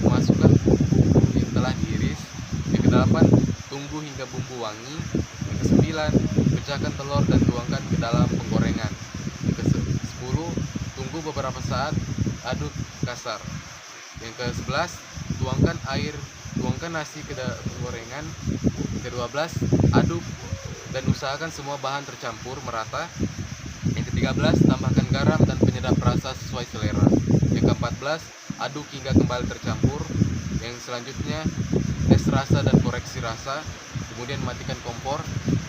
Masukkan bumbu yang telah diiris. Yang kedelapan, tunggu hingga bumbu wangi. Yang kesembilan, pecahkan telur dan tuangkan ke dalam penggorengan. Yang ke-10, tunggu beberapa saat, aduk kasar. Yang ke-11, tuangkan nasi ke dalam penggorengan. Yang ke-12, aduk dan usahakan semua bahan tercampur merata. Yang ke-13, tambahkan garam dan penyedap rasa sesuai selera. Yang ke-14, aduk hingga kembali tercampur. Yang selanjutnya, tes rasa dan koreksi rasa. Kemudian matikan kompor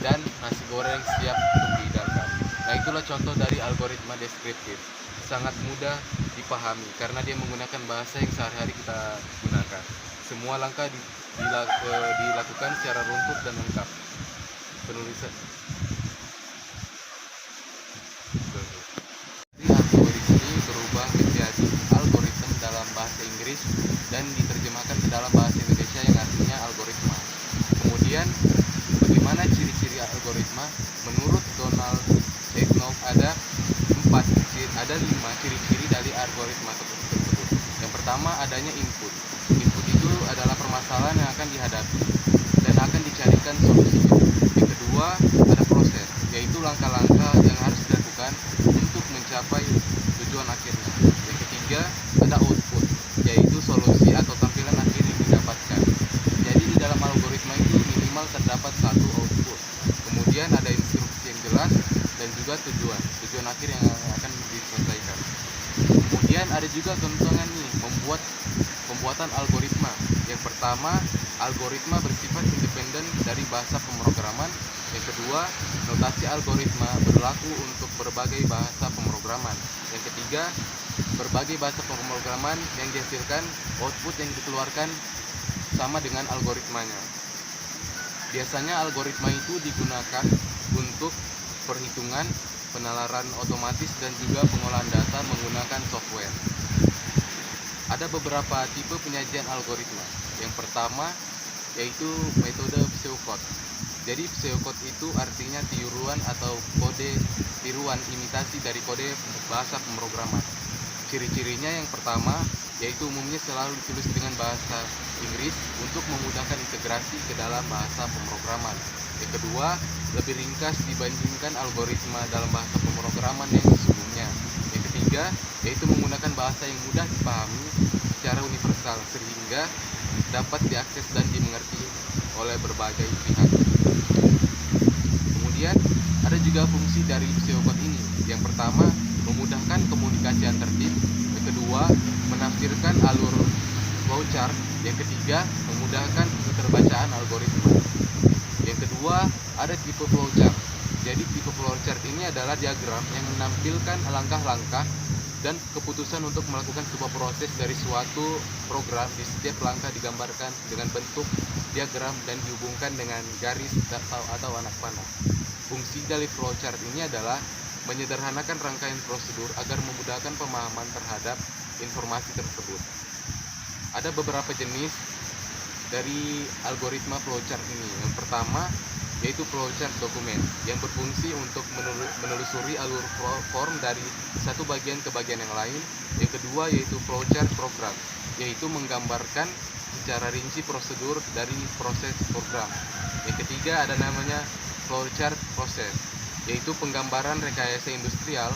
dan nasi goreng siap untuk dihidangkan. Nah, itulah contoh dari algoritma deskriptif. Sangat mudah dipahami karena dia menggunakan bahasa yang sehari-hari kita gunakan. Semua langkah dilakukan secara runtut dan lengkap. Penulisan algoritma ini berubah menjadi algoritma dalam bahasa Inggris dan diterjemahkan ke dalam bahasa Indonesia yang artinya algoritma. Kemudian, bagaimana ciri-ciri algoritma? Menurut Donald Eknow ada 5 ciri-ciri dari algoritma tersebut. Yang pertama, adanya input. Input itu adalah permasalahan yang akan dihadapi dan akan dicarikan solusinya. Yang kedua, ada proses, yaitu langkah-langkah yang harus dilakukan untuk mencapai tujuan akhirnya. Yang ketiga, ada output, yaitu solusi atau tampilan akhir yang didapatkan. Jadi di dalam algoritma itu minimal terdapat satu output. Kemudian ada instruksi yang jelas dan juga tujuan akhir yang akan diselesaikan. Kemudian ada juga keuntungan nih pembuatan algoritma. Yang pertama, algoritma bersifat independen dari bahasa pemrograman. Yang kedua, notasi algoritma berlaku untuk berbagai bahasa pemrograman. Yang ketiga, berbagai bahasa pemrograman yang dihasilkan, output yang dikeluarkan sama dengan algoritmanya. Biasanya algoritma itu digunakan untuk perhitungan, penalaran otomatis, dan juga pengolahan data menggunakan software. Ada beberapa tipe penyajian algoritma. Yang pertama yaitu metode pseudocode. Jadi pseudocode itu artinya tiruan atau tiruan imitasi dari kode bahasa pemrograman. Ciri-cirinya yang pertama yaitu umumnya selalu ditulis dengan bahasa Inggris untuk memudahkan integrasi ke dalam bahasa pemrograman. Yang kedua, lebih ringkas dibandingkan algoritma dalam bahasa pemrograman yang sesungguhnya. Yang ketiga, yaitu menggunakan bahasa yang mudah dipahami secara universal sehingga dapat diakses dan dimengerti oleh berbagai pihak. Kemudian, ada juga fungsi dari pseudocode ini. Yang pertama, memudahkan komunikasi antar tim. Yang kedua, menafsirkan alur flowchart. Yang ketiga, memudahkan keterbacaan algoritma. Yang kedua, ada tipe flowchart. Jadi tipe flowchart ini adalah diagram yang menampilkan langkah-langkah dan keputusan untuk melakukan sebuah proses dari suatu program. Di setiap langkah digambarkan dengan bentuk diagram dan dihubungkan dengan garis atau anak panah. Fungsi dari flowchart ini adalah menyederhanakan rangkaian prosedur agar memudahkan pemahaman terhadap informasi tersebut. Ada beberapa jenis dari algoritma flowchart ini. Yang pertama yaitu flowchart dokumen yang berfungsi untuk menelusuri alur form dari satu bagian ke bagian yang lain. Yang kedua yaitu flowchart program, yaitu menggambarkan secara rinci prosedur dari proses program. Yang ketiga ada namanya flowchart proses, yaitu penggambaran rekayasa industrial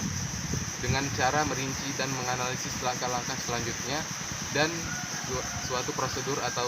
dengan cara merinci dan menganalisis langkah-langkah selanjutnya dan suatu prosedur atau